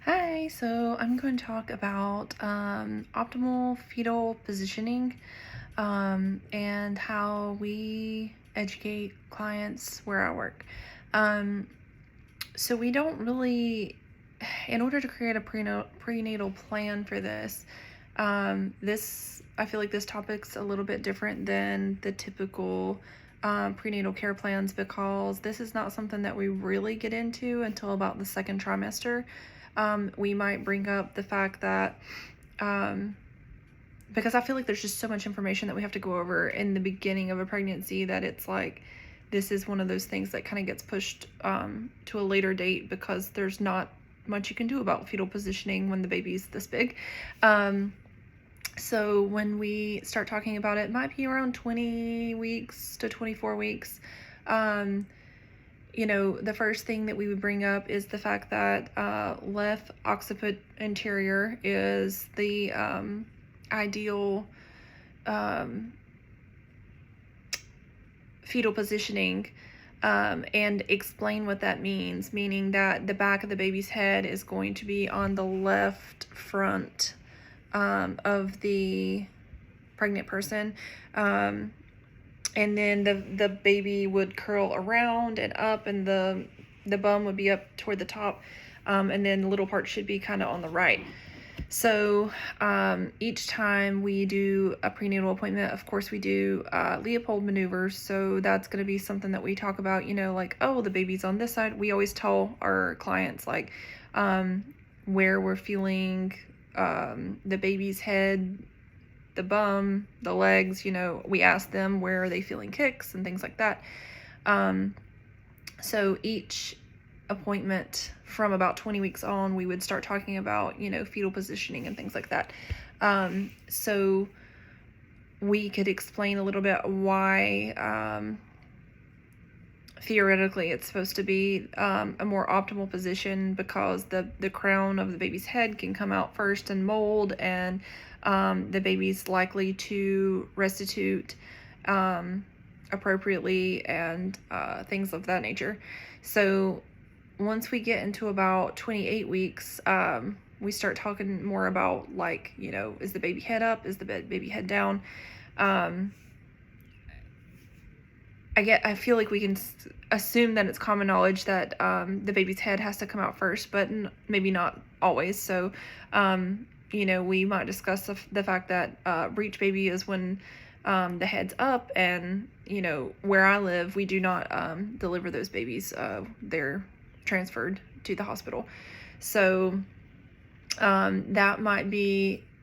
Hi, so I'm going to talk about optimal fetal positioning and how we educate clients where I work. Um, so we don't really, in order to create a prenatal plan for this, I feel like this topic's a little bit different than the typical prenatal care plans because this is not something that we really get into until about the second trimester. We might bring up the fact that because I feel like there's just so much information that we have to go over in the beginning of a pregnancy that it's like this is one of those things that kind of gets pushed to a later date because there's not much you can do about fetal positioning when the baby's this big. So when we start talking about it, it might be around 20 weeks to 24 weeks. The first thing that we would bring up is the fact that left occiput anterior is the ideal fetal positioning, and explain what that means, meaning that the back of the baby's head is going to be on the left front of the pregnant person. And then the baby would curl around and up, and the bum would be up toward the top, and then the little part should be kind of on the right. So each time we do a prenatal appointment, of course we do Leopold maneuvers. So that's going to be something that we talk about, like, oh, the baby's on this side. We always tell our clients, like, where we're feeling the baby's head, the bum, the legs, we ask them where are they feeling kicks and things like that. So each appointment from about 20 weeks on, we would start talking about, fetal positioning and things like that. So we could explain a little bit why theoretically it's supposed to be a more optimal position, because the crown of the baby's head can come out first and mold, and the baby's likely to restitute appropriately and things of that nature. So once we get into about 28 weeks, we start talking more about, like, is the baby head up? Is the baby head down? I feel like we can assume that it's common knowledge that the baby's head has to come out first, but maybe not always. So, we might discuss the fact that breech baby is when the head's up, and, where I live, we do not deliver those babies. They're transferred to the hospital. So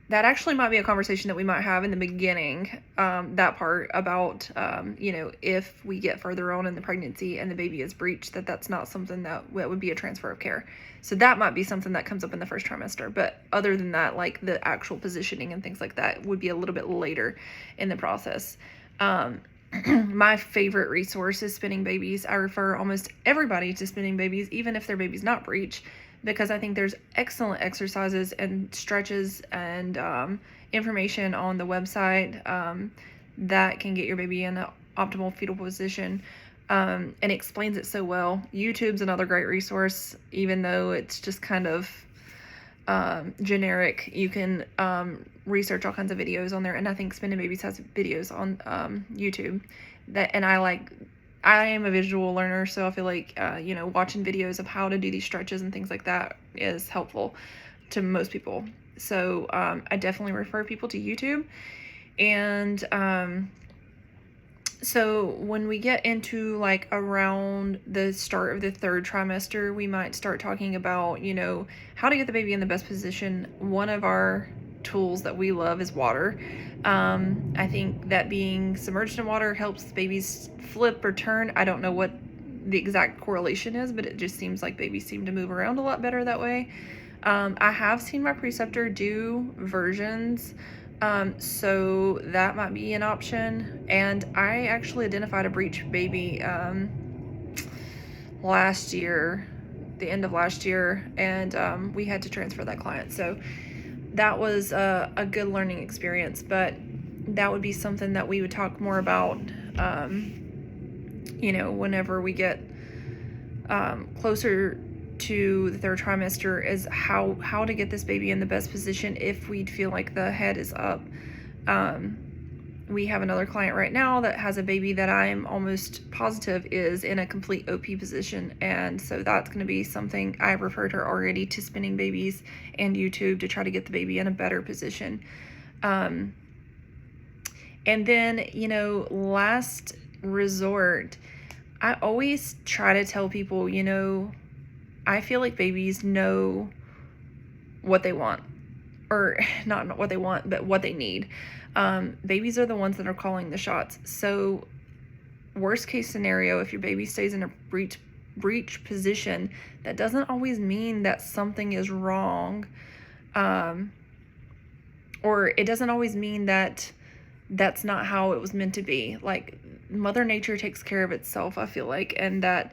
that actually might be a conversation that we might have in the beginning, that part about, if we get further on in the pregnancy and the baby is breached, that's not something that would be a transfer of care. So that might be something that comes up in the first trimester. But other than that, like the actual positioning and things like that would be a little bit later in the process. My favorite resource is Spinning Babies. I refer almost everybody to Spinning Babies, even if their baby's not breech, because I think there's excellent exercises and stretches and information on the website that can get your baby in the optimal fetal position, and explains it so well. YouTube's another great resource, even though it's just kind of generic. You can research all kinds of videos on there, and I think Spinning Babies has videos on YouTube and I am a visual learner, so I feel like watching videos of how to do these stretches and things like that is helpful to most people. So I definitely refer people to YouTube. And so when we get into, like, around the start of the third trimester, we might start talking about, how to get the baby in the best position. One of our tools that we love is water. I think that being submerged in water helps babies flip or turn. I don't know what the exact correlation is, but it just seems like babies seem to move around a lot better that way. I have seen my preceptor do versions, so that might be an option. And I actually identified a breech baby last year, the end of last year, and we had to transfer that client. So that was a good learning experience, but that would be something that we would talk more about, whenever we get closer to the third trimester is how to get this baby in the best position if we feel like the head is up. We have another client right now that has a baby that I'm almost positive is in a complete OP position, and so that's going to be something I've referred her already to Spinning Babies and YouTube to try to get the baby in a better position. And then, you know, last resort, I always try to tell people, you know, I feel like babies know what they want, or not what they want, but what they need. Babies are the ones that are calling the shots. So worst case scenario, if your baby stays in a breech position, that doesn't always mean that something is wrong. Or it doesn't always mean that that's not how it was meant to be. Like, Mother Nature takes care of itself, I feel like, and that,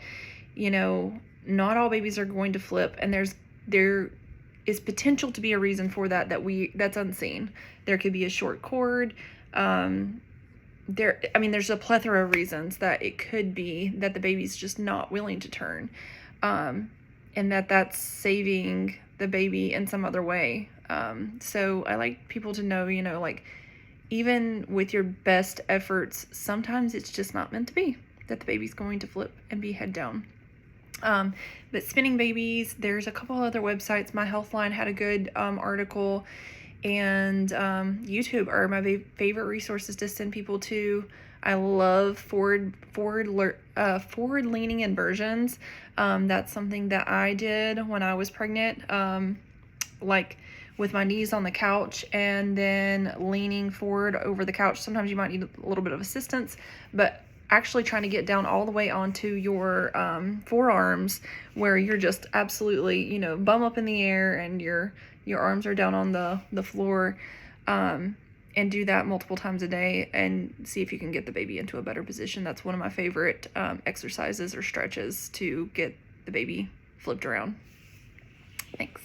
you know, not all babies are going to flip, and there is potential to be a reason for that's unseen. There could be a short cord. There's a plethora of reasons that it could be that the baby's just not willing to turn, and that's saving the baby in some other way. So I like people to know, you know, like, even with your best efforts, sometimes it's just not meant to be, that the baby's going to flip and be head down. But Spinning Babies, there's a couple other websites. My Healthline had a good article, and YouTube are my favorite resources to send people to. I love forward-leaning inversions. That's something that I did when I was pregnant, like with my knees on the couch and then leaning forward over the couch. Sometimes you might need a little bit of assistance, but actually trying to get down all the way onto your forearms, where you're just absolutely, you know, bum up in the air and your arms are down on the floor, and do that multiple times a day and see if you can get the baby into a better position. That's one of my favorite exercises or stretches to get the baby flipped around. Thanks.